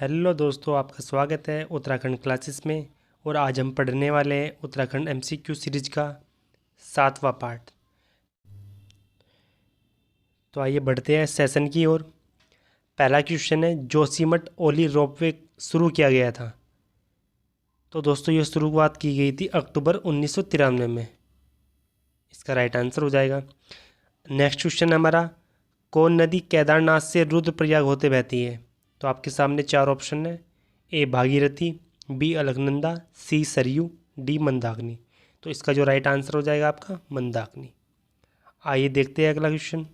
Hello दोस्तों, आपका स्वागत है उत्तराखंड क्लासेस में। और आज हम पढ़ने वाले हैं उत्तराखंड एमसीक्यू सीरीज का 7वां पार्ट। तो आइए बढ़ते हैं सेशन की ओर। पहला क्वेश्चन है, जोशीमठ ओली रोपवे शुरू किया गया था। तो दोस्तों ये शुरुआत की गई थी अक्टूबर 1993 में। इसका राइट आंसर हो जाएगा। नेक्स्ट क्वेश्चन हमारा, कौन नदी केदारनाथ से रुद्रप्रयाग होते बहती है? तो आपके सामने 4 ऑप्शन है। ए भागीरथी, बी अलकनंदा, सी सरयू, डी मंदाकिनी। तो इसका जो राइट आंसर हो जाएगा आपका मंदाकिनी। आइए देखते हैं अगला क्वेश्चन।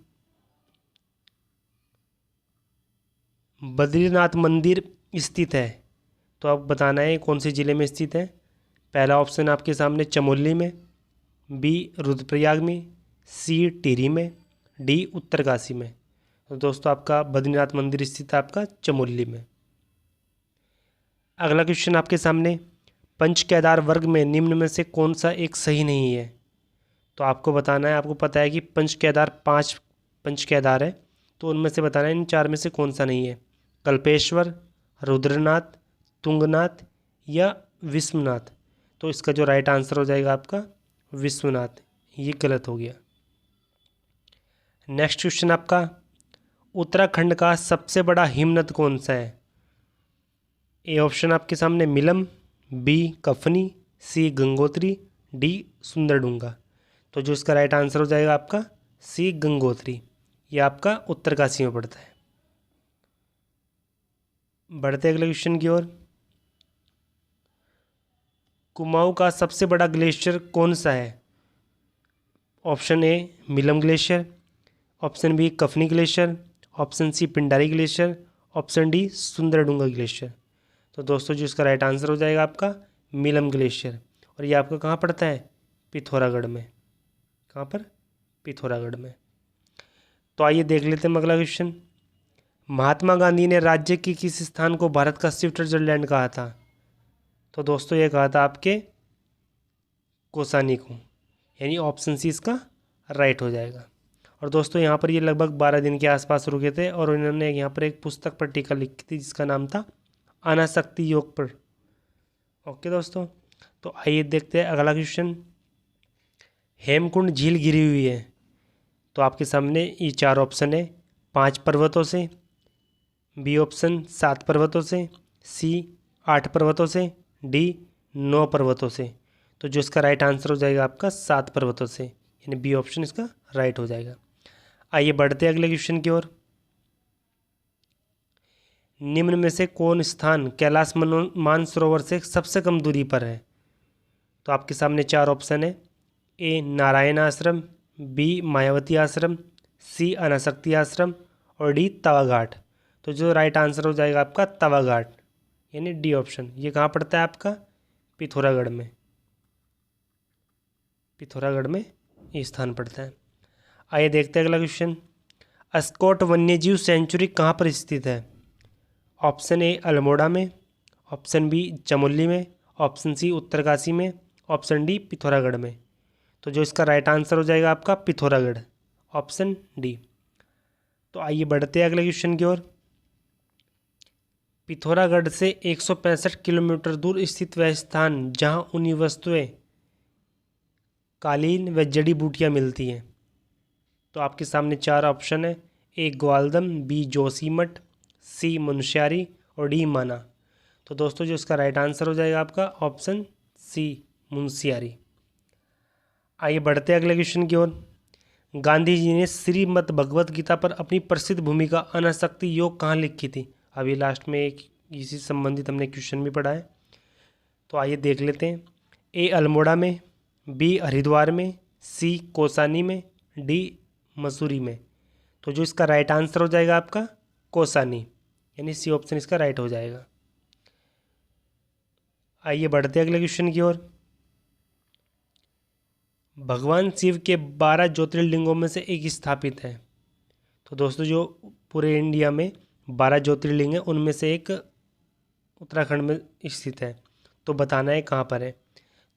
बद्रीनाथ मंदिर स्थित है, तो आप बताना है कौन से ज़िले में स्थित है। पहला ऑप्शन आपके सामने चमोली में, बी रुद्रप्रयाग में, सी टिहरी में, डी उत्तरकाशी में। तो दोस्तों आपका बद्रीनाथ मंदिर स्थित है आपका चमोली में। अगला क्वेश्चन आपके सामने, पंच केदार वर्ग में निम्न में से कौन सा एक सही नहीं है? तो आपको बताना है, आपको पता है कि पंच केदार 5 पंच केदार है, तो उनमें से बताना है इन 4 में से कौन सा नहीं है। कल्पेश्वर, रुद्रनाथ, तुंगनाथ या विश्वनाथ। तो इसका जो राइट आंसर हो जाएगा आपका विश्वनाथ। ये गलत हो गया। नेक्स्ट क्वेश्चन आपका, उत्तराखंड का सबसे बड़ा हिमनद कौन सा है? ए ऑप्शन आपके सामने मिलम, बी कफनी, सी गंगोत्री, डी सुंदरडूंगा। तो जो इसका राइट आंसर हो जाएगा आपका सी गंगोत्री। ये आपका उत्तरकाशी में पड़ता है। बढ़ते अगले क्वेश्चन की ओर। कुमाऊं का सबसे बड़ा ग्लेशियर कौन सा है? Option A Milam glacier, option B Kafni glacier, option C Pindari glacier, option D Sundardhunga glacier. तो दोस्तों जो इसका राइट आंसर हो जाएगा आपका मिलम ग्लेशियर। और ये आपका कहाँ पड़ता है? पिथौरागढ़ में। कहाँ पर? पिथौरागढ़ में। तो आइए देख लेते हैं अगला क्वेश्चन। महात्मा गांधी ने राज्य के किस स्थान को भारत का स्विट्जरलैंड कहा था? तो दोस्तों ये कहा था आपके कौसानी को, यानी ऑप्शन सी इसका राइट हो जाएगा। और दोस्तों यहाँ पर ये लगभग 12 दिन के आसपास रुके थे और इन्होंने यहाँ पर एक पुस्तक पर टीका लिखी थी जिसका नाम था अनासक्ति योग पर। ओके दोस्तों, तो आइए देखते हैं अगला क्वेश्चन। हेमकुंड झील घिरी हुई है, तो आपके सामने ये 4 ऑप्शन है। 5 पर्वतों से, बी ऑप्शन 7 पर्वतों से, सी 8 पर्वतों से, डी 9 पर्वतों से। तो जो इसका राइट आंसर हो जाएगा आपका 7 पर्वतों से, यानी बी ऑप्शन इसका राइट हो जाएगा। आइए बढ़ते अगले क्वेश्चन की ओर। निम्न में से कौन स्थान कैलाश मानसरोवर से सबसे कम दूरी पर है? तो आपके सामने 4 ऑप्शन है। ए नारायण आश्रम, बी मायावती आश्रम, सी अनासक्ति आश्रम और डी तवा घाट। तो जो राइट आंसर हो जाएगा आपका तवा घाट, यानी डी ऑप्शन। ये कहाँ पड़ता है आपका? पिथौरागढ़ में। पिथौरागढ़ में ये स्थान पड़ता है। आइए देखते हैं अगला क्वेश्चन। अस्कोट वन्यजीव सेंचुरी कहाँ पर स्थित है? ऑप्शन ए अल्मोड़ा में, ऑप्शन बी चमोली में, ऑप्शन सी उत्तरकाशी में, ऑप्शन डी पिथौरागढ़ में। तो जो इसका राइट आंसर हो जाएगा आपका पिथौरागढ़, ऑप्शन डी। तो आइए बढ़ते हैं अगले क्वेश्चन की ओर। पिथौरागढ़ से 165 किलोमीटर दूर स्थित वह स्थान जहां उन्हीं वस्तुएं, कालीन व जड़ी बूटियां मिलती हैं। तो आपके सामने 4 ऑप्शन है। ए ग्वालदम, बी जोशीमठ, सी मुनस्यारी और डी माना। तो दोस्तों जो इसका राइट आंसर हो जाएगा आपका ऑप्शन सी मुनस्यारी। आइए बढ़ते अगले क्वेश्चन की ओर। गांधी जी ने श्रीमद् भगवत गीता पर अपनी प्रसिद्ध भूमिका अनासक्ति योग कहाँ लिखी थी? अभी लास्ट में एक इसी संबंधित हमने क्वेश्चन भी पढ़ा है, तो आइए देख लेते हैं। ए अल्मोड़ा में, बी हरिद्वार में, सी कौसानी में, डी मसूरी में। तो जो इसका राइट आंसर हो जाएगा आपका कौसानी, यानी सी ऑप्शन इसका राइट हो जाएगा। आइए बढ़ते अगले क्वेश्चन की ओर। भगवान शिव के 12 ज्योतिर्लिंगों में से एक स्थापित है। तो दोस्तों जो पूरे इंडिया में 12 ज्योतिर्लिंग है उनमें से एक उत्तराखंड में स्थित है, तो बताना है कहाँ पर है।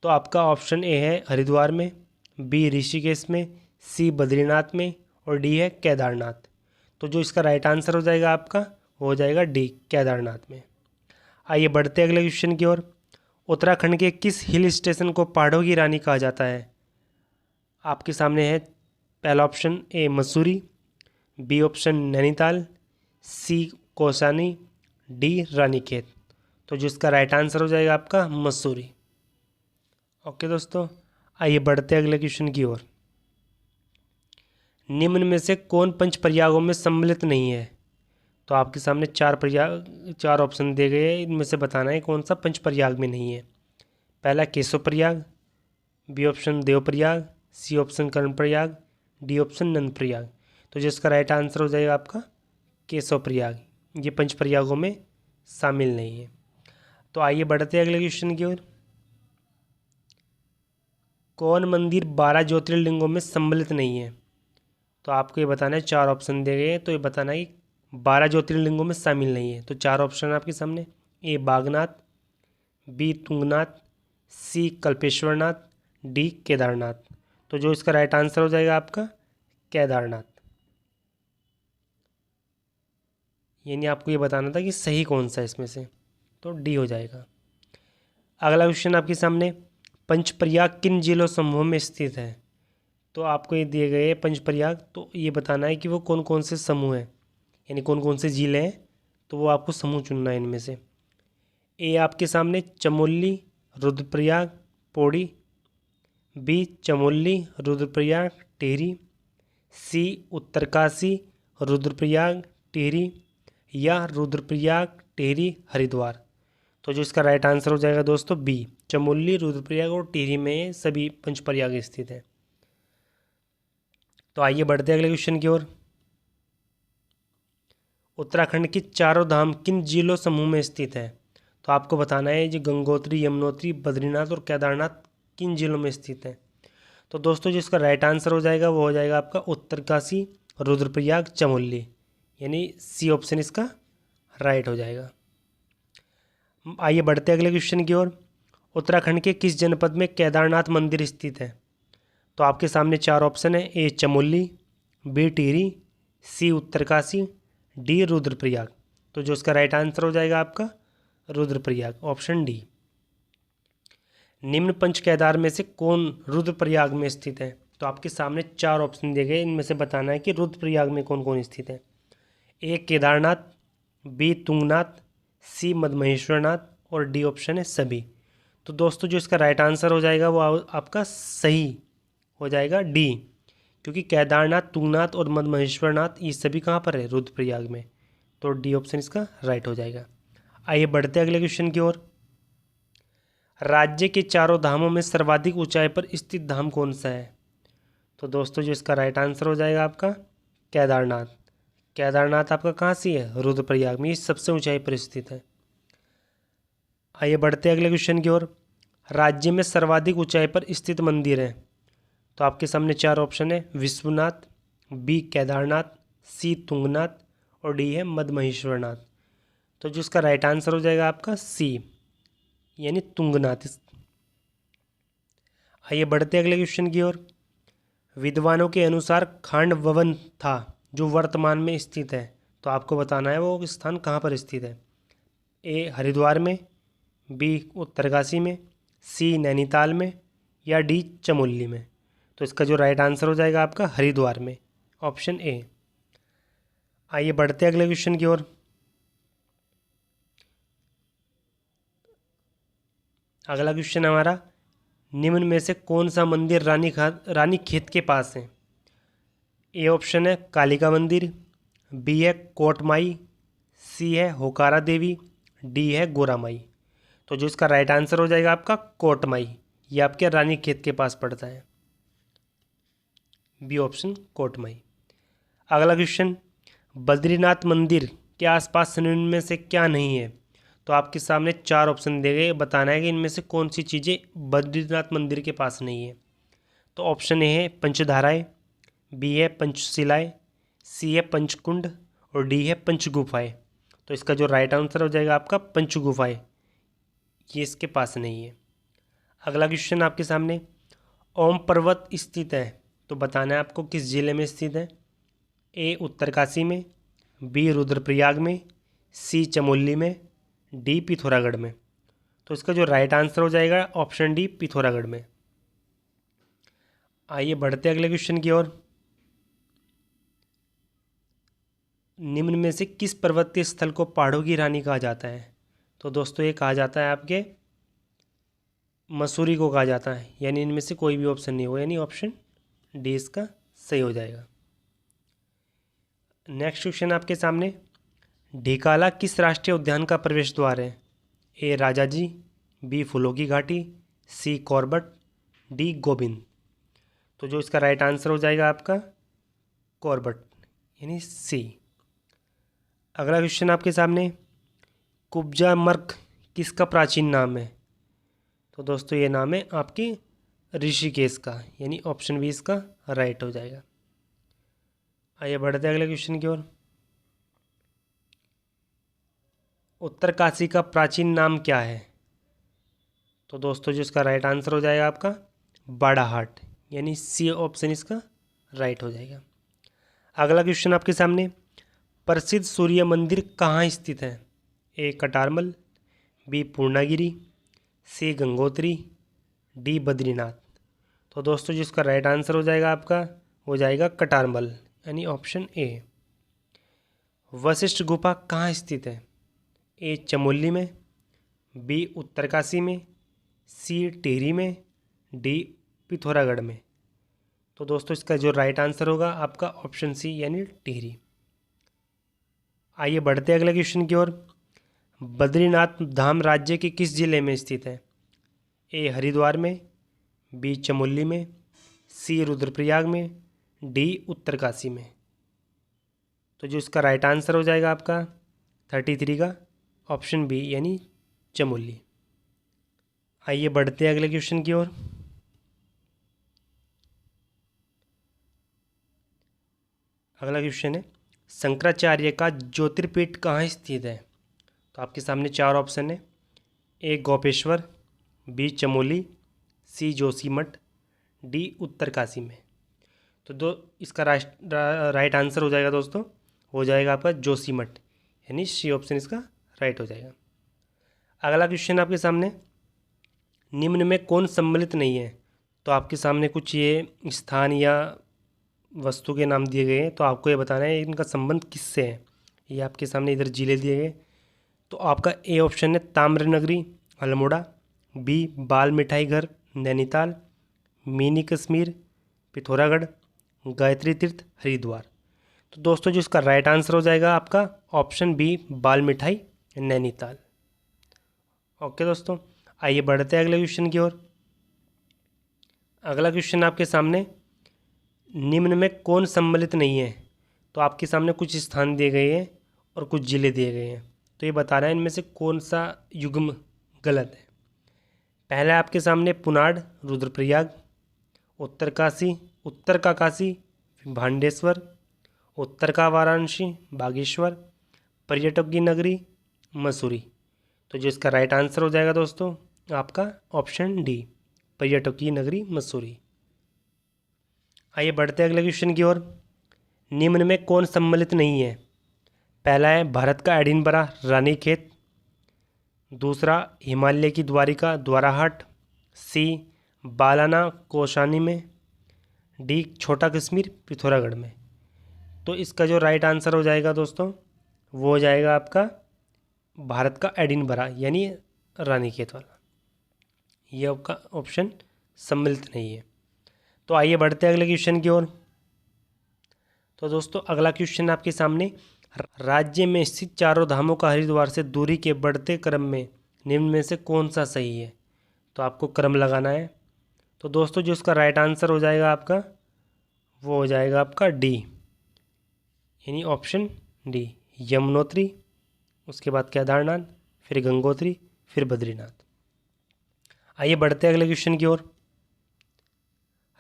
तो आपका ऑप्शन ए है हरिद्वार में, बी ऋषिकेश में, सी बद्रीनाथ में और डी है केदारनाथ। तो जो इसका राइट आंसर हो जाएगा आपका वो हो जाएगा डी केदारनाथ में। आइए बढ़ते अगले क्वेश्चन की ओर। उत्तराखंड के किस हिल स्टेशन को पहाड़ों की रानी कहा जाता है? आपके सामने है पहला option A Mussoorie, B option Nainital, C Kausani, D Ranikhet. तो जिसका राइट आंसर हो जाएगा आपका मसूरी। ओके दोस्तों, आइए बढ़ते अगले क्वेश्चन की ओर। निम्न में से कौन पंच प्रयागों में सम्मिलित नहीं है? तो आपके सामने चार ऑप्शन दिए गए हैं, इनमें से बताना है कौन सा पंच प्रयाग में नहीं है। पहला Keshav Prayag, B option Dev Prayag, C option कर्ण प्रयाग, डी ऑप्शन नंद प्रयाग। तो जिसका राइट आंसर हो जाएगा आपका केशव प्रयाग। ये पंच प्रयागों में शामिल नहीं है। तो आइए बढ़ते हैं अगले क्वेश्चन की ओर। कौन मंदिर 12 ज्योतिर्लिंगों में सम्मिलित नहीं है? तो आपको ये बताना है, चार ऑप्शन दिए गए हैं, तो ये बताना है कि 12 ज्योतिर्लिंगों में शामिल नहीं है। तो चार ऑप्शन आपके सामने, ए बागनाथ, बी तुंगनाथ, सी कल्पेश्वरनाथ, डी केदारनाथ। तो जो इसका राइट आंसर हो जाएगा आपका केदारनाथ। यानी आपको ये बताना था कि सही कौन सा है इसमें से, तो डी हो जाएगा। अगला क्वेश्चन आपके सामने, पंचप्रयाग किन जिलों समूह में स्थित है? तो आपको ये दिए गए पंचप्रयाग, तो ये बताना है कि वो कौन कौन से समूह हैं, यानी कौन कौन से जिले हैं, तो वो आपको समूह चुनना है इनमें से। ए आपके सामने चमोली, रुद्रप्रयाग, पौड़ी, बी चमोली, रुद्रप्रयाग, टिहरी, सी उत्तरकाशी, रुद्रप्रयाग, टिहरी, या रुद्रप्रयाग, टिहरी, हरिद्वार। तो जो इसका राइट आंसर हो जाएगा दोस्तों बी, चमोली, रुद्रप्रयाग और टिहरी में सभी पंचप्रयाग स्थित है। तो आइए बढ़ते हैं अगले क्वेश्चन की ओर। उत्तराखंड की चारों धाम किन जिलों समूह में स्थित है? तो आपको बताना है जो गंगोत्री, यमुनोत्री, बद्रीनाथ और केदारनाथ किन जिलों में स्थित है। तो दोस्तों जिसका राइट आंसर हो जाएगा वो हो जाएगा आपका उत्तरकाशी, रुद्रप्रयाग, चमोली, यानी सी ऑप्शन इसका राइट हो जाएगा। आइए बढ़ते अगले क्वेश्चन की ओर। उत्तराखंड के किस जनपद में केदारनाथ मंदिर स्थित है? तो आपके सामने चार ऑप्शन है, ए चमोली, बी टिहरी, सी उत्तरकाशी, डी रुद्रप्रयाग। तो जो इसका राइट आंसर हो जाएगा आपका रुद्रप्रयाग, ऑप्शन डी। निम्न पंच केदार में से कौन रुद्रप्रयाग में स्थित है? तो आपके सामने चार ऑप्शन दिए गए, इनमें से बताना है कि रुद्रप्रयाग में कौन कौन स्थित है। ए केदारनाथ, बी तुंगनाथ, सी मदमहेश्वरनाथ और डी ऑप्शन है सभी। तो दोस्तों जो इसका राइट आंसर हो जाएगा वो आपका सही हो जाएगा डी, क्योंकि केदारनाथ, तुंगनाथ और मदमहेश्वरनाथ ये सभी कहाँ पर है? रुद्रप्रयाग में। तो डी ऑप्शन इसका राइट हो जाएगा। आइए बढ़ते अगले क्वेश्चन की ओर। राज्य के चारों धामों में सर्वाधिक ऊंचाई पर स्थित धाम कौन सा है? तो दोस्तों जो इसका राइट आंसर हो जाएगा आपका केदारनाथ। केदारनाथ आपका कहाँ से है? रुद्रप्रयाग में, ये सबसे ऊंचाई पर स्थित है। आइए बढ़ते अगले क्वेश्चन की ओर। राज्य में सर्वाधिक ऊंचाई पर स्थित मंदिर है? तो आपके सामने चार ऑप्शन है, विश्वनाथ, बी केदारनाथ, सी तुंगनाथ और डी है मदमहेश्वरनाथ। तो जिसका राइट आंसर हो जाएगा आपका सी, यानी तुंगनाथ। आइए बढ़ते अगले क्वेश्चन की ओर। विद्वानों के अनुसार खांड भवन था जो वर्तमान में स्थित है, तो आपको बताना है वो स्थान कहाँ पर स्थित है। ए हरिद्वार में, बी उत्तरकाशी में, सी नैनीताल में, या डी चमोली में। तो इसका जो राइट आंसर हो जाएगा आपका हरिद्वार में, ऑप्शन ए। आइए बढ़ते अगले क्वेश्चन की ओर। अगला क्वेश्चन हमारा, निम्न में से कौन सा मंदिर रानीखेत के पास है? ए ऑप्शन है कालिका मंदिर, बी है कोटमाई, सी है होकारा देवी, डी है गोरामाई। तो जो इसका राइट आंसर हो जाएगा आपका कोटमाई, ये आपके रानीखेत के पास पड़ता है, बी ऑप्शन कोटमाई। अगला क्वेश्चन, बद्रीनाथ मंदिर के आसपास निम्न में से क्या नहीं है? तो आपके सामने चार ऑप्शन दिए गए, बताना है कि इनमें से कौन सी चीज़ें बद्रीनाथ मंदिर के पास नहीं है। तो ऑप्शन ए है पंचधाराएँ, बी है पंचशिलाएँ, सी है पंचकुंड और डी है पंचगुफाएँ। तो इसका जो राइट आंसर हो जाएगा आपका पंचगुफाएँ, ये इसके पास नहीं है। अगला क्वेश्चन आपके सामने, ओम पर्वत स्थित है, तो बताना है आपको किस जिले में स्थित है। ए उत्तरकाशी में, बी रुद्रप्रयाग में, सी चमोली में, डी पिथौरागढ़ में। तो इसका जो राइट आंसर हो जाएगा ऑप्शन डी पिथौरागढ़ में। आइए बढ़ते अगले क्वेश्चन की ओर। निम्न में से किस पर्वतीय स्थल को पहाड़ों की रानी कहा जाता है? तो दोस्तों ये कहा जाता है आपके मसूरी को कहा जाता है, यानी इनमें से कोई भी ऑप्शन नहीं होगा, यानी ऑप्शन डी इसका सही हो जाएगा। नेक्स्ट क्वेश्चन आपके सामने, ढिकाला किस राष्ट्रीय उद्यान का प्रवेश द्वार है? ए राजाजी, बी फूलों की घाटी, सी कॉर्बेट, डी गोविंद। तो जो इसका राइट आंसर हो जाएगा आपका कॉर्बेट, यानी सी। अगला क्वेश्चन आपके सामने, कुब्जा मर्ग किसका प्राचीन नाम है? तो दोस्तों ये नाम है आपके ऋषिकेश का, यानी ऑप्शन बी इसका राइट हो जाएगा। आइए बढ़ते हैं अगले क्वेश्चन की ओर। उत्तरकाशी का प्राचीन नाम क्या है? तो दोस्तों जो इसका राइट आंसर हो जाएगा आपका बाड़ाहाट, यानी सी ऑप्शन इसका राइट हो जाएगा। अगला क्वेश्चन आपके सामने, प्रसिद्ध सूर्य मंदिर कहाँ स्थित है? ए कटारमल, बी पूर्णागिरी, सी गंगोत्री, डी बद्रीनाथ। तो दोस्तों जिसका राइट आंसर हो जाएगा आपका हो जाएगा कटारमल, यानी ऑप्शन ए। वशिष्ठ गुफा कहाँ स्थित है? ए चमोली में, बी उत्तरकाशी में, सी टिहरी में, डी पिथौरागढ़ में। तो दोस्तों इसका जो राइट आंसर होगा आपका ऑप्शन सी, यानी टिहरी। आइए बढ़ते अगले क्वेश्चन की ओर। बद्रीनाथ धाम राज्य के किस जिले में स्थित है? ए हरिद्वार में, बी चमोली में, सी रुद्रप्रयाग में, डी उत्तरकाशी में। तो जो इसका राइट आंसर हो जाएगा आपका 33 का ऑप्शन बी, यानी चमोली। आइए बढ़ते हैं अगले क्वेश्चन की ओर। अगला क्वेश्चन है, शंकराचार्य का ज्योतिर्पीठ कहाँ स्थित है? तो आपके सामने चार ऑप्शन है। ए गोपेश्वर, बी चमोली, सी जोशीमठ, डी उत्तरकाशी में। तो दो इसका राइट आंसर हो जाएगा दोस्तों, हो जाएगा आपका जोशीमठ, यानी सी ऑप्शन इसका राइट हो जाएगा। अगला क्वेश्चन आपके सामने, निम्न में कौन सम्मिलित नहीं है? तो आपके सामने कुछ ये स्थान या वस्तु के नाम दिए गए हैं, तो आपको ये बताना है इनका संबंध किससे है। ये आपके सामने इधर जिले दिए गए, तो आपका ए ऑप्शन है ताम्रनगरी अल्मोड़ा, बी बाल मिठाई घर नैनीताल, मिनी कश्मीर पिथौरागढ़, गायत्री तीर्थ हरिद्वार। तो दोस्तों जो इसका राइट आंसर हो जाएगा आपका ऑप्शन बी बाल मिठाई नैनीताल। ओके दोस्तों, आइए बढ़ते हैं अगले क्वेश्चन की ओर। अगला क्वेश्चन आपके सामने, निम्न में कौन सम्मिलित नहीं है? तो आपके सामने कुछ स्थान दिए गए हैं और कुछ जिले दिए गए हैं, तो ये बता रहा है इनमें से कौन सा युग्म गलत है। पहला आपके सामने पुनाड़ रुद्रप्रयाग, उत्तरकाशी उत्तर का काशी भांडेश्वर, उत्तर का वाराणसी बागेश्वर, पर्यटक की नगरी मसूरी। तो जो इसका राइट आंसर हो जाएगा दोस्तों आपका ऑप्शन डी पर्यटक की नगरी मसूरी। आइए बढ़ते हैं अगले क्वेश्चन की ओर। निम्न में कौन सम्मिलित नहीं है? पहला है भारत का एडिनबरा रानीखेत, दूसरा हिमालय की द्वारिका द्वाराहाट, सी बालाना कौशानी में, डी छोटा कश्मीर पिथौरागढ़ में। तो इसका जो राइट आंसर हो जाएगा दोस्तों वो हो जाएगा आपका भारत का एडिनबरा, यानी रानीखेत वाला। ये आपका ऑप्शन सम्मिलित नहीं है। तो आइए बढ़ते हैं अगले क्वेश्चन की ओर। तो दोस्तों अगला क्वेश्चन आपके सामने, राज्य में स्थित चारों धामों का हरिद्वार से दूरी के बढ़ते क्रम में निम्न में से कौन सा सही है? तो आपको क्रम लगाना है। तो दोस्तों जो इसका राइट आंसर हो जाएगा आपका वो हो जाएगा आपका डी, यानी ऑप्शन डी यमुनोत्री, उसके बाद केदारनाथ, फिर गंगोत्री, फिर बद्रीनाथ। आइए बढ़ते हैं अगले क्वेश्चन की ओर।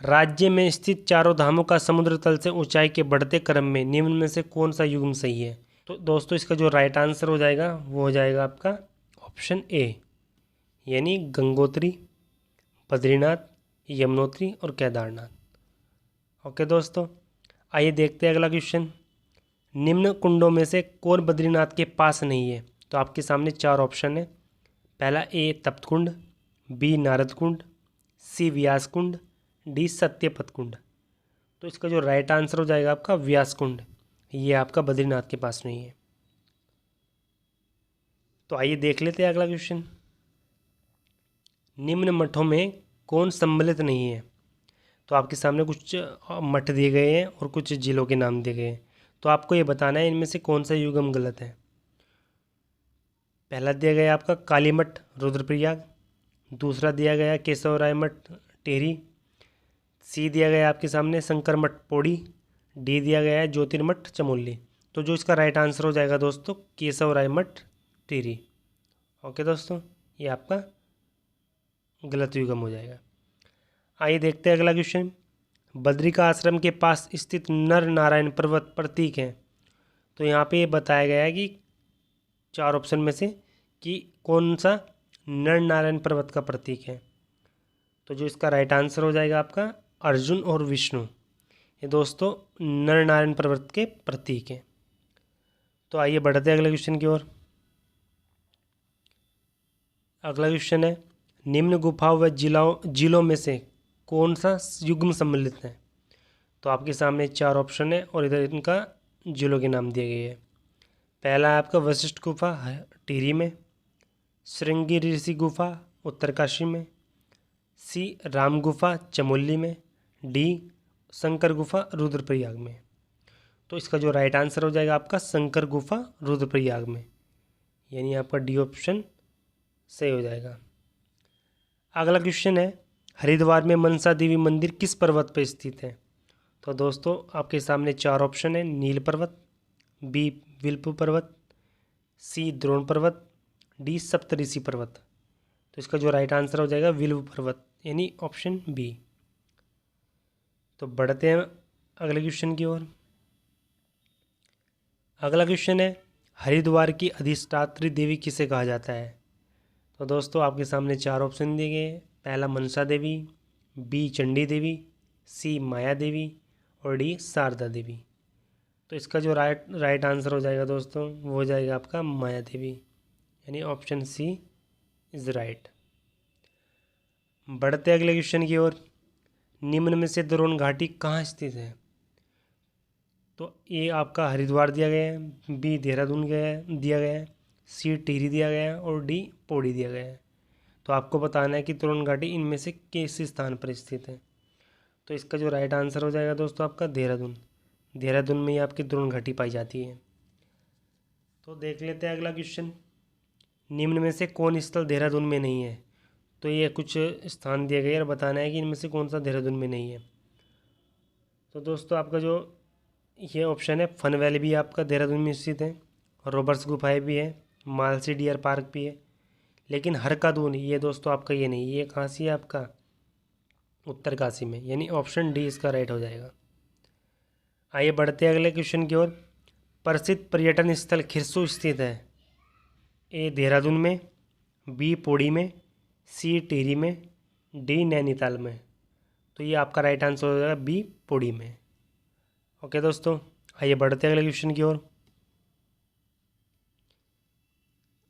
राज्य में स्थित चारों धामों का समुद्र तल से ऊंचाई के बढ़ते क्रम में निम्न में से कौन सा युग्म सही है? तो दोस्तों इसका जो राइट आंसर हो जाएगा वो हो जाएगा आपका ऑप्शन ए, यानी गंगोत्री, बद्रीनाथ, यमुनोत्री और केदारनाथ। ओके दोस्तों, आइए देखते हैं अगला क्वेश्चन। निम्न कुंडों में से कौन बद्रीनाथ के पास नहीं है? तो आपके सामने 4 ऑप्शन है। पहला ए तप्तकुंड, बी नारद कुंड, सी व्यास कुंड, डी सत्यपथ कुंड। तो इसका जो राइट आंसर हो जाएगा आपका व्यास कुंड, ये आपका बद्रीनाथ के पास नहीं है। तो आइए देख लेते हैं अगला क्वेश्चन। निम्न मठों में कौन सम्मिलित नहीं है? तो आपके सामने कुछ मठ दिए गए हैं और कुछ जिलों के नाम दिए गए हैं, तो आपको ये बताना है इनमें से कौन सा युगम गलत है। पहला दिया गया आपका काली मठ रुद्रप्रयाग, दूसरा दिया गया केशवराय मठ टेहरी, सी दिया गया आपके सामने शंकर मठ पौड़ी, डी दिया गया है ज्योतिर्मठ चमोली। तो जो इसका राइट आंसर हो जाएगा दोस्तों केशवराय मठ टेहरी। ओके दोस्तों, ये आपका गलत युगम हो जाएगा। आइए देखते हैं अगला क्वेश्चन। बद्रिका आश्रम के पास स्थित नर नारायण पर्वत प्रतीक है। तो यहाँ पे बताया गया है कि 4 ऑप्शन में से कि कौन सा नर नारायण पर्वत का प्रतीक है। तो जो इसका राइट आंसर हो जाएगा आपका अर्जुन और विष्णु, ये दोस्तों नर नारायण पर्वत के प्रतीक हैं। तो आइए बढ़ते हैं अगले क्वेश्चन की ओर। अगला क्वेश्चन है निम्न गुफाओं व जिलों में से कौन सा युग्म सम्मिलित है। तो आपके सामने 4 ऑप्शन है और इधर इनका जिलों के नाम दिए गए हैं। पहला है आपका वशिष्ठ गुफा टिहरी में, श्रृंगी ऋषि गुफा उत्तरकाशी में, सी राम गुफा चमोली में, डी शंकर गुफा रुद्रप्रयाग में। तो इसका जो राइट आंसर हो जाएगा आपका शंकर गुफा रुद्रप्रयाग में, यानी आपका डी ऑप्शन सही हो जाएगा। अगला क्वेश्चन है हरिद्वार में मनसा देवी मंदिर किस पर्वत पर स्थित है। तो दोस्तों आपके सामने 4 ऑप्शन है। नील पर्वत, बी विल्प पर्वत, सी द्रोण पर्वत, डी सप्तऋषि पर्वत। तो इसका जो राइट आंसर हो जाएगा विल्प पर्वत, यानी ऑप्शन बी। तो बढ़ते हैं अगले क्वेश्चन की ओर। अगला क्वेश्चन है हरिद्वार की अधिष्ठात्री देवी किसे कहा जाता है। तो दोस्तों आपके सामने 4 ऑप्शन दिए गए हैं। पहला मनसा देवी, बी चंडी देवी, सी माया देवी और डी शारदा देवी। तो इसका जो राइट आंसर हो जाएगा दोस्तों वो हो जाएगा आपका माया देवी, यानी ऑप्शन सी इज राइट। बढ़ते अगले क्वेश्चन की ओर। निम्न में से द्रोण घाटी कहाँ स्थित है। तो ए आपका हरिद्वार दिया गया है, बी देहरादून दिया गया है, सी टिहरी दिया गया है और डी पौड़ी दिया गया है। तो आपको बताना है कि द्रोण घाटी इनमें से किस स्थान पर स्थित है। तो इसका जो राइट आंसर हो जाएगा दोस्तों आपका देहरादून। देहरादून में ही आपकी द्रोण घाटी पाई जाती है। तो देख लेते हैं अगला क्वेश्चन। निम्न में से कौन स्थल देहरादून में नहीं है। तो ये कुछ स्थान दिए गए और बताना है कि इनमें से कौन सा देहरादून में नहीं है। तो दोस्तों आपका जो ये ऑप्शन है फन वैली भी आपका देहरादून में स्थित है, रॉबर्ट्स गुफाएँ भी है, मालसी डियर पार्क भी है, लेकिन हरकादून ये दोस्तों आपका ये नहीं, ये कहाँ से है आपका उत्तरकाशी में, यानी ऑप्शन डी इसका राइट हो जाएगा। आइए बढ़ते हैं अगले क्वेश्चन की ओर। प्रसिद्ध पर्यटन स्थल खिरसू स्थित है। ए देहरादून में, बी पौड़ी में, सी टिहरी में, डी नैनीताल में। तो ये आपका राइट आंसर हो जाएगा बी पौड़ी में। ओके दोस्तों, आइए बढ़ते हैं अगले क्वेश्चन की ओर।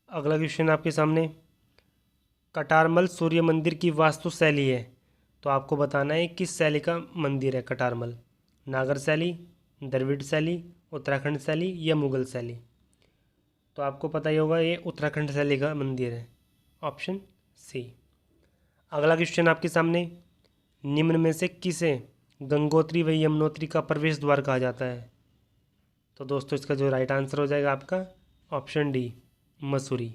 अगला क्वेश्चन आपके सामने कटारमल सूर्य मंदिर की वास्तु शैली है। तो आपको बताना है किस शैली का मंदिर है कटारमल, नागर शैली, द्रविड़ शैली, उत्तराखंड शैली या मुगल शैली। तो आपको पता ही होगा ये उत्तराखंड शैली का मंदिर है, ऑप्शन सी। अगला क्वेश्चन आपके सामने निम्न में से किसे गंगोत्री व यमुनोत्री का प्रवेश द्वार कहा जाता है। तो दोस्तों इसका जो राइट आंसर हो जाएगा आपका ऑप्शन डी मसूरी।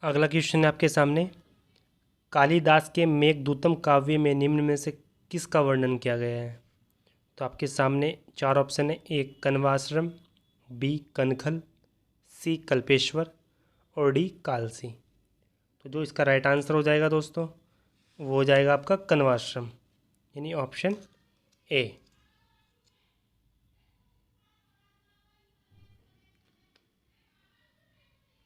अगला क्वेश्चन है आपके सामने कालिदास के मेघदूतम काव्य में निम्न में से किसका वर्णन किया गया है। तो आपके सामने 4 ऑप्शन है। ए कण्वाश्रम, बी कनखल, सी कल्पेश्वर और डी कालसी। तो जो इसका राइट आंसर हो जाएगा दोस्तों वो हो जाएगा आपका कण्वाश्रम, यानी ऑप्शन ए।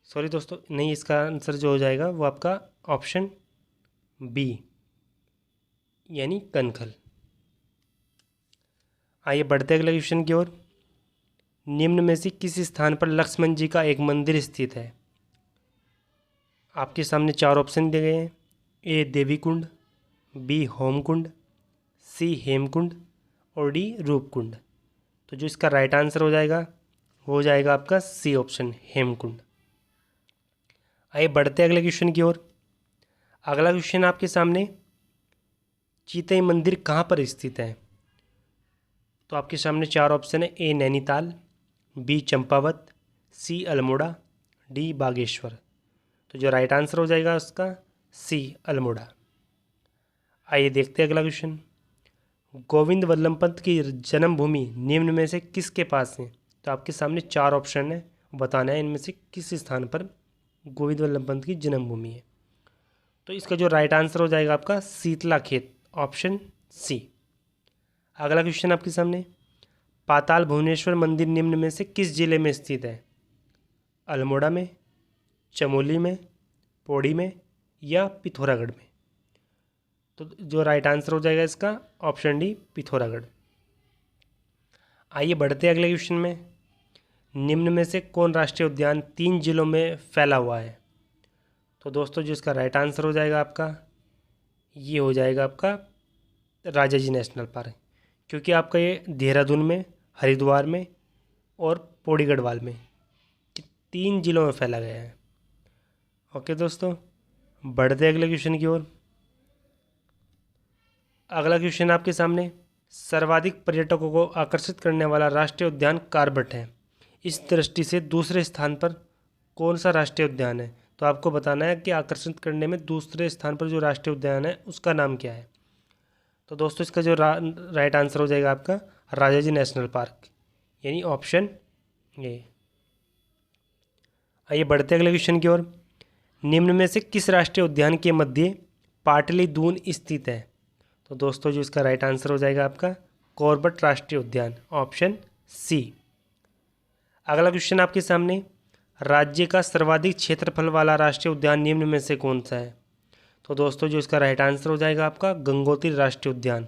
सॉरी दोस्तों, नहीं, इसका आंसर जो हो जाएगा वो आपका ऑप्शन बी, यानी कनखल। आइए बढ़ते हैं अगले क्वेश्चन की ओर। निम्न में से किस स्थान पर लक्ष्मण जी का एक मंदिर स्थित है? आपके सामने चार ऑप्शन दिए गए हैं। ए देवी कुंड, बी होम कुंड, सी हेमकुंड और डी रूपकुंड। तो जो इसका राइट आंसर हो जाएगा वो हो जाएगा आपका सी ऑप्शन हेमकुंड। आइए बढ़ते हैं अगले क्वेश्चन की ओर। अगला क्वेश्चन आपके सामने, चीतई मंदिर कहाँ पर स्थित है? तो आपके सामने चार ऑप्शन है। ए नैनीताल, बी चंपावत, सी अल्मोड़ा, डी बागेश्वर। तो जो राइट आंसर हो जाएगा उसका सी अल्मोड़ा। आइए देखते हैं अगला क्वेश्चन। गोविंद वल्लभ पंत की जन्मभूमि निम्न में से किसके पास है? तो आपके सामने चार ऑप्शन है, बताना है इनमें से किस स्थान पर गोविंद वल्लभ पंत की जन्मभूमि है। तो इसका जो राइट आंसर हो जाएगा आपका शीतला खेत, ऑप्शन सी। अगला क्वेश्चन आपके सामने, पाताल भुवनेश्वर मंदिर निम्न में से किस जिले में स्थित है? अल्मोड़ा में, चमोली में, पौड़ी में या पिथौरागढ़ में। तो जो राइट आंसर हो जाएगा इसका ऑप्शन डी पिथौरागढ़। आइए बढ़ते हैं अगले क्वेश्चन में। निम्न में से कौन राष्ट्रीय उद्यान 3 जिलों में फैला हुआ है? तो दोस्तों जो इसका राइट आंसर हो जाएगा आपका ये हो जाएगा आपका राजाजी नेशनल पार्क, क्योंकि आपका ये देहरादून में, हरिद्वार में और पौड़ी गढ़वाल में 3 जिलों में फैला गया है। ओके दोस्तों, बढ़ते अगले क्वेश्चन की ओर। अगला क्वेश्चन आपके सामने, सर्वाधिक पर्यटकों को आकर्षित करने वाला राष्ट्रीय उद्यान कार्बेट है। इस दृष्टि से दूसरे स्थान पर कौन सा राष्ट्रीय उद्यान है? तो आपको बताना है कि आकर्षित करने में दूसरे स्थान पर जो राष्ट्रीय उद्यान है उसका नाम क्या है। तो दोस्तों इसका जो राइट आंसर हो जाएगा आपका राजाजी नेशनल पार्क, यानी ऑप्शन ए। आइए बढ़ते अगले क्वेश्चन की ओर। निम्न में से किस राष्ट्रीय उद्यान के मध्य पाटली दून स्थित है? तो दोस्तों जो इसका राइट आंसर हो जाएगा आपका कॉर्बेट राष्ट्रीय उद्यान, ऑप्शन सी। अगला क्वेश्चन आपके सामने, राज्य का सर्वाधिक क्षेत्रफल वाला राष्ट्रीय उद्यान निम्न में से कौन सा है? तो दोस्तों जो इसका राइट आंसर हो जाएगा आपका गंगोत्री राष्ट्रीय उद्यान,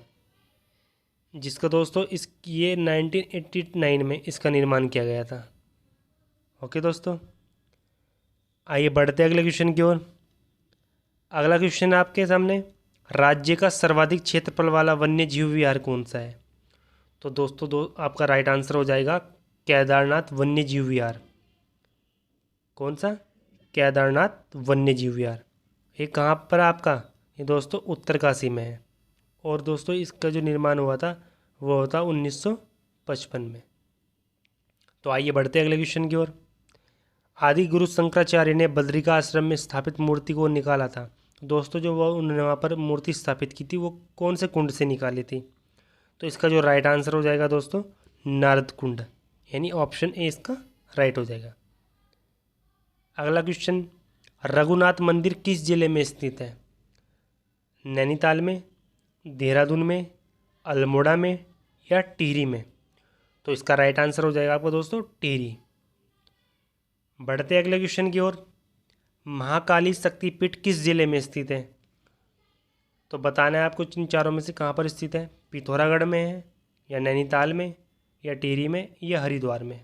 जिसका दोस्तों ये 1989 में इसका निर्माण किया गया था। ओके दोस्तों, आइए बढ़ते अगले क्वेश्चन की ओर। अगला क्वेश्चन आपके सामने, राज्य का सर्वाधिक क्षेत्रफल वाला वन्य जीव विहार कौन सा है? तो दोस्तों आपका राइट आंसर हो जाएगा केदारनाथ वन्य जीव विहार। कौन सा? केदारनाथ वन्य जीव विहार। ये कहाँ पर आपका? ये दोस्तों उत्तरकाशी में है। और दोस्तों इसका जो निर्माण हुआ था वो होता 1955 में। तो आइए बढ़ते अगले क्वेश्चन की ओर। आदि गुरु शंकराचार्य ने बद्रिका आश्रम में स्थापित मूर्ति को निकाला था। दोस्तों जो वो उन्होंने वहाँ पर मूर्ति स्थापित की थी वो कौन से कुंड से निकाली थी? तो इसका जो राइट आंसर हो जाएगा दोस्तों नारद कुंड, यानी ऑप्शन ए इसका राइट हो जाएगा। अगला क्वेश्चन, रघुनाथ मंदिर किस जिले में स्थित है? नैनीताल में, देहरादून में, अल्मोड़ा में या टिहरी में। तो इसका राइट आंसर हो जाएगा आपका दोस्तों टिहरी। बढ़ते अगले क्वेश्चन की ओर। महाकाली शक्तिपीठ किस जिले में स्थित है? तो बताना है आपको इन चारों में से कहाँ पर स्थित है। पिथौरागढ़ में है या नैनीताल में या टिहरी में या हरिद्वार में।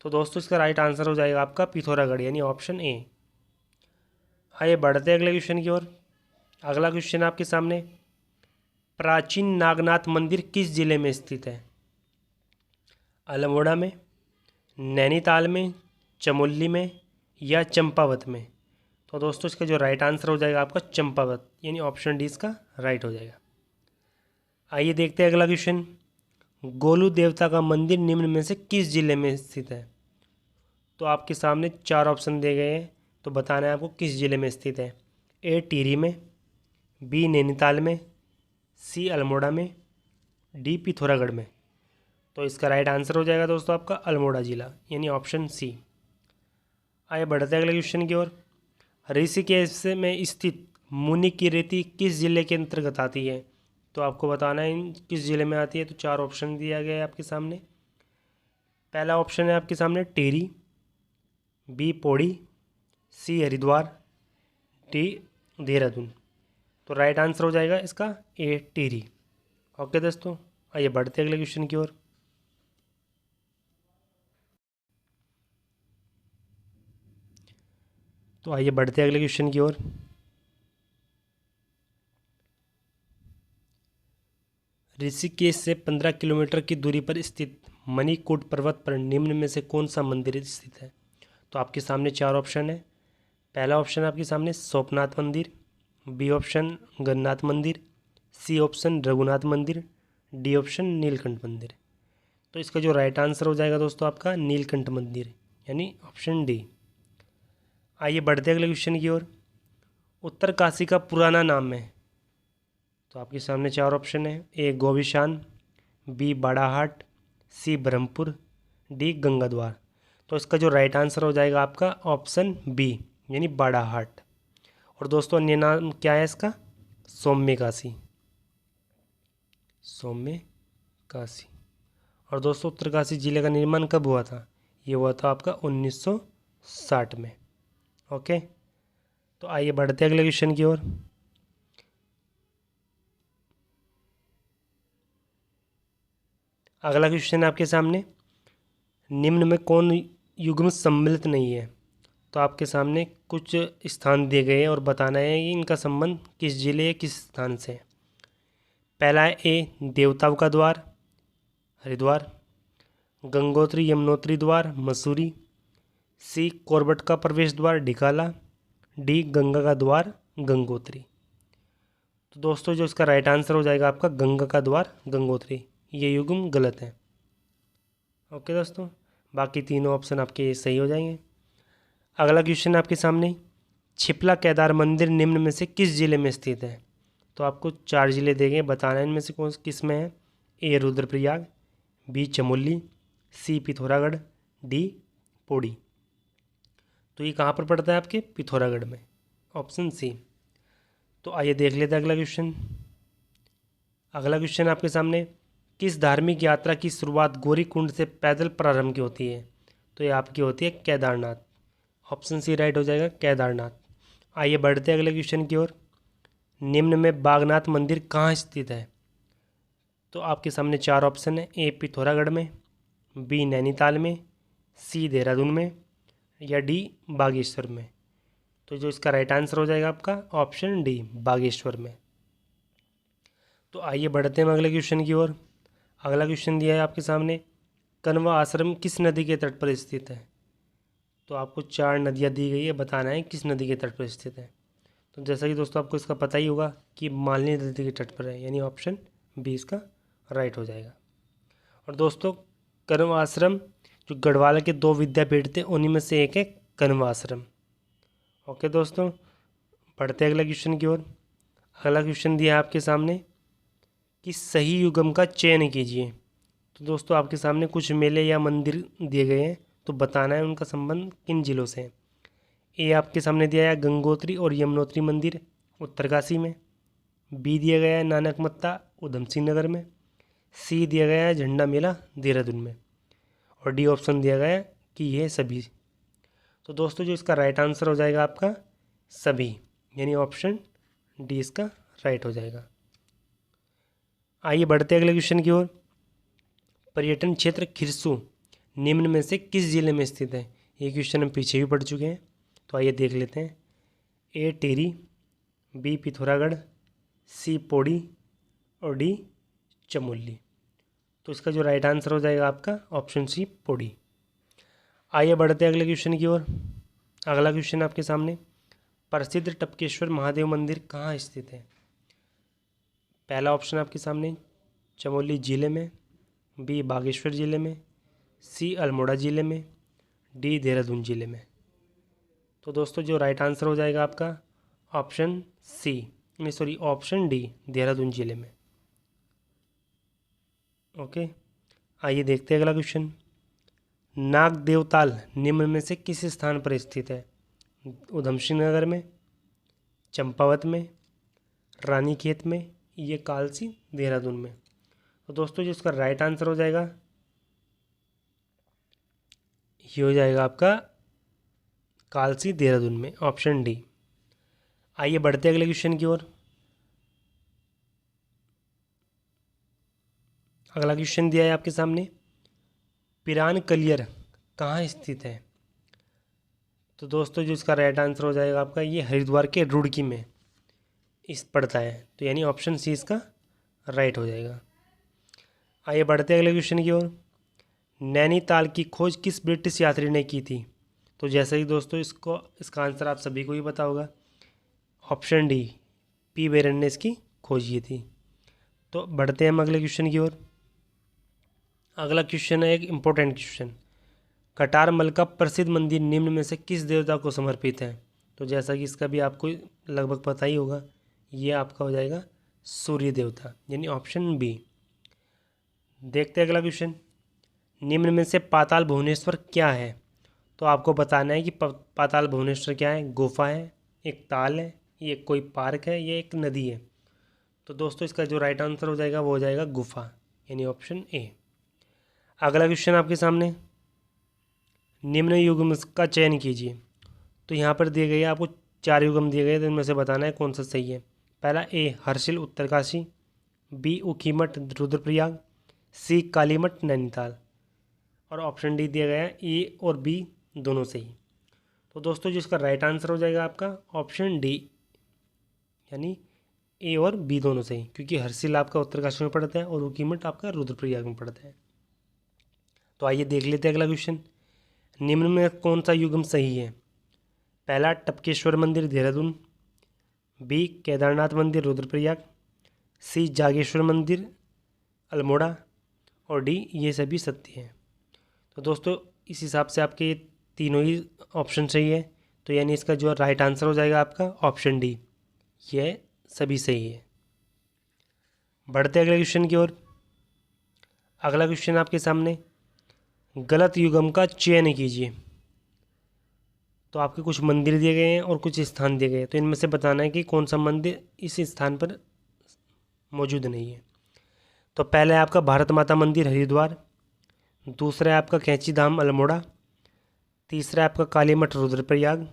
तो दोस्तों इसका राइट आंसर हो जाएगा आपका पिथौरागढ़, यानी ऑप्शन ए। आइए बढ़ते अगले क्वेश्चन की ओर। अगला क्वेश्चन आपके सामने, प्राचीन नागनाथ मंदिर किस जिले में स्थित है? अल्मोड़ा में, नैनीताल में, चमोली में या चंपावत में। तो दोस्तों इसका जो राइट आंसर हो जाएगा आपका चंपावत, यानी ऑप्शन डी इसका राइट हो जाएगा। आइए देखते हैं अगला क्वेश्चन, गोलू देवता का मंदिर निम्न में से किस जिले में स्थित है? तो आपके सामने चार ऑप्शन दिए गए हैं, तो बताना है आपको किस जिले में स्थित है। ए टिहरी में, बी नैनीताल में, सी अल्मोड़ा में, डी पिथौरागढ़ में। तो इसका राइट आंसर हो जाएगा दोस्तों आपका अल्मोड़ा जिला, यानी ऑप्शन सी। आइए बढ़ते अगले क्वेश्चन की ओर। ऋषिकेश में स्थित मुनि की रेती किस जिले के अंतर्गत आती है? तो आपको बताना है किस जिले में आती है। तो चार ऑप्शन दिया गया है आपके सामने। पहला ऑप्शन है आपके सामने टिहरी, बी पौड़ी, सी हरिद्वार, डी देहरादून। तो राइट आंसर हो जाएगा इसका ए टिहरी। ओके दोस्तों, आइए बढ़ते अगले क्वेश्चन की ओर। तो आइए बढ़ते अगले क्वेश्चन की ओर। ऋषिकेश से 15 किलोमीटर की दूरी पर स्थित मणिकूट पर्वत पर निम्न में से कौन सा मंदिर स्थित है? तो आपके सामने चार ऑप्शन है। पहला ऑप्शन आपके सामने सोमनाथ मंदिर, बी ऑप्शन गन्नाथ मंदिर, सी ऑप्शन रघुनाथ मंदिर, डी ऑप्शन नीलकंठ मंदिर। तो इसका जो राइट आंसर हो जाएगा दोस्तों आपका नीलकंठ मंदिर, यानी ऑप्शन डी। आइए बढ़ते अगले क्वेश्चन की ओर। उत्तर काशी का पुराना नाम है। तो आपके सामने चार ऑप्शन है। ए गोविशान, बी बाड़ाहाट, सी ब्रह्मपुर, डी गंगाद्वार। तो इसका जो राइट आंसर हो जाएगा आपका ऑप्शन बी, यानी बाड़ाहाट। और दोस्तों अन्य नाम क्या है इसका? सौम्य काशी, सौम्य काशी। और दोस्तों उत्तरकाशी जिले का निर्माण कब हुआ था? ये हुआ था आपका 1960 में। ओके, तो आइए बढ़ते अगले क्वेश्चन की ओर। अगला क्वेश्चन है आपके सामने, निम्न में कौन युग्म सम्मिलित नहीं है? तो आपके सामने कुछ स्थान दिए गए हैं और बताना है कि इनका संबंध किस जिले या किस स्थान से है। पहला है ए देवताओं का द्वार हरिद्वार, गंगोत्री यमुनोत्री द्वार मसूरी, सी कोरबट का प्रवेश द्वार ढिकाला, डी गंगा का द्वार गंगोत्री। तो दोस्तों जो इसका राइट आंसर हो जाएगा आपका गंगा का द्वार गंगोत्री। ये युग्म गलत है। ओके दोस्तों, बाकी तीनों ऑप्शन आपके सही हो जाएंगे। अगला क्वेश्चन आपके सामने, छिपला केदार मंदिर निम्न में से किस जिले में स्थित है? तो आपको चार जिले देंगे, बताना है इनमें से कौन किस में है। ए रुद्रप्रयाग, बी चमोली, सी पिथौरागढ़, डी पौड़ी। तो ये कहाँ पर पड़ता है आपके? पिथौरागढ़ में, ऑप्शन सी। तो आइए देख लेते हैं अगला क्वेश्चन। अगला क्वेश्चन आपके सामने, किस धार्मिक यात्रा की शुरुआत गौरी कुंड से पैदल प्रारंभ की होती है? तो ये आपकी होती है केदारनाथ, ऑप्शन सी राइट हो जाएगा केदारनाथ। आइए बढ़ते हैं अगले क्वेश्चन की ओर। निम्न में बागनाथ मंदिर कहाँ स्थित है? तो आपके सामने चार ऑप्शन है। ए पिथौरागढ़ में, बी नैनीताल में, सी देहरादून में, या डी बागेश्वर में। तो जो इसका राइट आंसर हो जाएगा आपका ऑप्शन डी बागेश्वर में। तो आइए बढ़ते हैं अगले क्वेश्चन की ओर। अगला क्वेश्चन दिया है आपके सामने, कण्वा आश्रम किस नदी के तट पर स्थित है? तो आपको चार नदियाँ दी गई है, बताना है किस नदी के तट पर स्थित है। तो जैसा कि दोस्तों आपको इसका पता ही होगा कि मालिनी नदी के तट पर है, यानी ऑप्शन बी इसका राइट हो जाएगा। और दोस्तों कण्वा आश्रम जो गढ़वाल के दो विद्यापीठ थे उन्हीं में से एक है कण्वा आश्रम। ओके दोस्तों, पढ़ते अगला क्वेश्चन की ओर। अगला क्वेश्चन दिया है आपके सामने कि सही युग्म का चयन कीजिए। तो दोस्तों आपके सामने कुछ मेले या मंदिर दिए गए हैं, तो बताना है उनका संबंध किन जिलों से है। ए आपके सामने दिया है गंगोत्री और यमुनोत्री मंदिर उत्तरकाशी में, बी दिया गया है नानक मत्ता उधम सिंह नगर में, सी दिया गया है झंडा मेला देहरादून में, और डी ऑप्शन दिया गया है कि ये सभी। तो दोस्तों जो इसका राइट आंसर हो जाएगा आपका सभी, यानी ऑप्शन डी इसका राइट हो जाएगा। आइए बढ़ते अगले क्वेश्चन की ओर। पर्यटन क्षेत्र खिरसू निम्न में से किस जिले में स्थित है? ये क्वेश्चन हम पीछे भी पढ़ चुके हैं, तो आइए देख लेते हैं। ए टिहरी, बी पिथौरागढ़, सी पौड़ी, और डी चमोली। तो इसका जो राइट आंसर हो जाएगा आपका ऑप्शन सी पौड़ी। आइए बढ़ते अगले क्वेश्चन की ओर। अगला क्वेश्चन आपके सामने, प्रसिद्ध टपकेश्वर महादेव मंदिर कहाँ स्थित है? पहला ऑप्शन आपके सामने चमोली जिले में, बी बागेश्वर जिले में, सी अल्मोड़ा जिले में, डी देहरादून जिले में। तो दोस्तों जो राइट आंसर हो जाएगा आपका ऑप्शन सी, नहीं सॉरी ऑप्शन डी देहरादून जिले में। ओके, आइए देखते हैं अगला क्वेश्चन। नाग देवताल निम्न में से किस स्थान पर स्थित है? उधम सिंह नगर में, चंपावत में, रानीखेत में, ये कालसी देहरादून में। तो दोस्तों जो इसका राइट आंसर हो जाएगा ये हो जाएगा आपका कालसी देहरादून में, ऑप्शन डी। आइए बढ़ते अगले क्वेश्चन की ओर। अगला क्वेश्चन दिया है आपके सामने, पिरान कलियर कहाँ स्थित है? तो दोस्तों जो इसका राइट आंसर हो जाएगा आपका, ये हरिद्वार के रुड़की में इस पड़ता है, तो यानी ऑप्शन सी इसका राइट हो जाएगा। आइए बढ़ते हैं अगले क्वेश्चन की ओर। नैनीताल की खोज किस ब्रिटिश यात्री ने की थी? तो जैसे कि दोस्तों इसका आंसर आप सभी को ही पता होगा, ऑप्शन डी पी बेरन ने इसकी खोज की थी। तो बढ़ते हैं हम अगले क्वेश्चन की ओर। अगला क्वेश्चन है एक इम्पोर्टेंट क्वेश्चन, कटारमल का प्रसिद्ध मंदिर निम्न में से किस देवता को समर्पित है? तो जैसा कि इसका भी आपको लगभग पता ही होगा, ये आपका हो जाएगा सूर्य देवता, यानी ऑप्शन बी। देखते हैं अगला क्वेश्चन, निम्न में से पाताल भुवनेश्वर क्या है? तो आपको बताना है कि पाताल भुवनेश्वर क्या है, गुफा है, एक ताल है, ये कोई पार्क है, ये एक नदी है? तो दोस्तों इसका जो राइट आंसर हो जाएगा वो हो जाएगा गुफा, यानी ऑप्शन ए। अगला क्वेश्चन आपके सामने, निम्न युग्म का चयन कीजिए। तो यहाँ पर दिए गए आपको 4 युग्म दिए गए, तो इनमें से बताना है कौन सा सही है। पहला ए हर्षिल उत्तरकाशी, बी ऊखीमठ रुद्रप्रयाग, सी कालीमठ नैनीताल, और ऑप्शन डी दिया गया है ए और बी दोनों सही। तो दोस्तों जिसका राइट आंसर हो जाएगा आपका ऑप्शन डी, यानी ए और बी दोनों सही, क्योंकि हर्षिल आपका उत्तरकाशी में पड़ता है और ऊखीमठ आपका रुद्रप्रयाग में पड़ता है। तो आइए देख लेते हैं अगला क्वेश्चन, निम्न में कौन सा युग्म सही है? पहला टपकेश्वर मंदिर देहरादून, बी केदारनाथ मंदिर रुद्रप्रयाग, सी जागेश्वर मंदिर अल्मोड़ा, और डी ये सभी सत्य हैं। तो दोस्तों इस हिसाब से आपके ये तीनों ही ऑप्शन सही है, तो यानी इसका जो राइट आंसर हो जाएगा आपका ऑप्शन डी, ये सभी सही है। बढ़ते अगले क्वेश्चन की ओर। अगला क्वेश्चन आपके सामने, गलत युग्म का चयन कीजिए। तो आपके कुछ मंदिर दिए गए हैं और कुछ स्थान दिए गए हैं, तो इनमें से बताना है कि कौन सा मंदिर इस स्थान पर मौजूद नहीं है। तो पहला है आपका भारत माता मंदिर हरिद्वार, दूसरा है आपका कैंची धाम अल्मोड़ा, तीसरा है आपका कालीमठ रुद्रप्रयाग,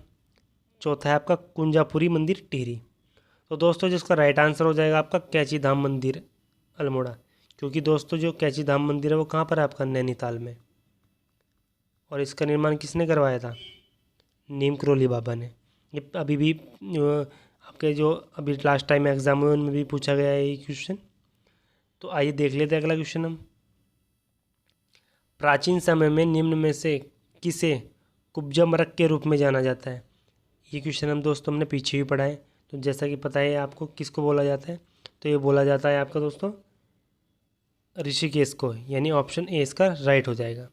चौथा है आपका कुंजापुरी मंदिर टिहरी। तो दोस्तों जिसका राइट आंसर हो जाएगा आपका कैंची धाम मंदिर अल्मोड़ा, क्योंकि दोस्तों जो कैंची धाम मंदिर है वो कहाँ पर है आपका, नैनीताल में, और इसका निर्माण किसने करवाया था, नीम करोली बाबा ने। ये अभी भी आपके जो अभी लास्ट टाइम एग्जाम हुए उनमें भी पूछा गया है ये क्वेश्चन। तो आइए देख लेते हैं अगला क्वेश्चन हम, प्राचीन समय में निम्न में से किसे कुब्जा मरक के रूप में जाना जाता है? ये क्वेश्चन हम दोस्तों हमने पीछे ही पढ़ा है, तो जैसा कि पता है आपको किसको बोला जाता है, तो ये बोला जाता है आपका दोस्तों ऋषिकेश को, यानी ऑप्शन ए इसका राइट हो जाएगा।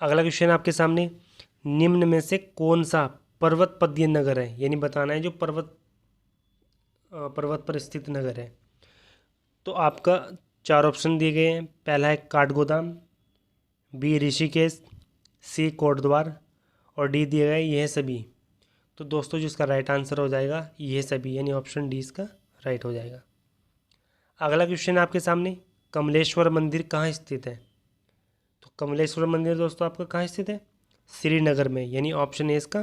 अगला क्वेश्चन आपके सामने, निम्न में से कौन सा पर्वत पदीय नगर है? यानी बताना है जो पर्वत पर स्थित नगर है। तो आपका 4 ऑप्शन दिए गए हैं, पहला है काठगोदाम, बी ऋषिकेश, सी कोटद्वार, और डी दिए गए यह सभी। तो दोस्तों जिसका राइट आंसर हो जाएगा यह सभी, यानी ऑप्शन डी इसका राइट हो जाएगा। अगला क्वेश्चन आपके सामने, कमलेश्वर मंदिर कहाँ स्थित है? तो कमलेश्वर मंदिर दोस्तों आपका कहाँ स्थित है, श्रीनगर में, यानी ऑप्शन ए इसका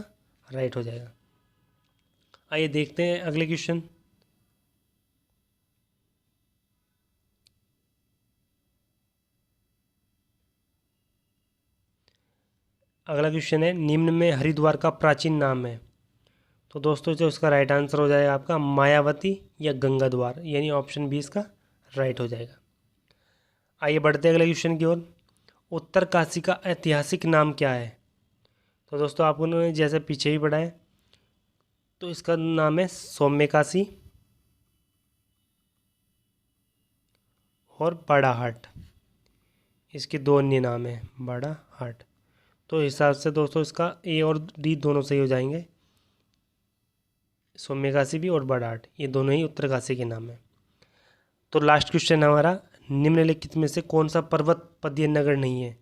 राइट हो जाएगा। आइए देखते हैं अगले क्वेश्चन। अगला क्वेश्चन है, निम्न में हरिद्वार का प्राचीन नाम है? तो दोस्तों जो इसका राइट आंसर हो जाएगा आपका मायावती या गंगा द्वार, यानी ऑप्शन बी इसका राइट हो जाएगा। आइए बढ़ते हैं अगले क्वेश्चन की ओर, उत्तर काशी का ऐतिहासिक नाम क्या है? तो दोस्तों आपने जैसे पीछे ही पढ़ा है, तो इसका नाम है सौम्य काशी और बड़ा हाट, इसके दो अन्य नाम है बड़ा हाट। तो हिसाब से दोस्तों इसका ए और डी दोनों सही हो जाएंगे, सौम्य काशी भी और बड़ा हाट ये दोनों ही उत्तर काशी के नाम है। तो लास्ट क्वेश्चन हमारा, निम्नलिखित में से कौन सा पर्वत पदीय नगर नहीं है?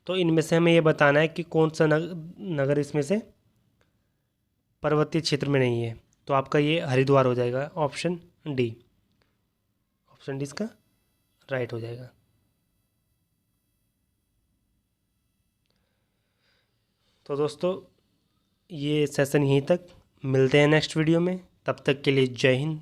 तो इनमें से हमें ये बताना है कि कौन सा नगर इसमें से पर्वतीय क्षेत्र में नहीं है। तो आपका ये हरिद्वार हो जाएगा, ऑप्शन डी, ऑप्शन डी इसका राइट हो जाएगा। तो दोस्तों ये सेशन यहीं तक, मिलते हैं नेक्स्ट वीडियो में, तब तक के लिए जय हिंद,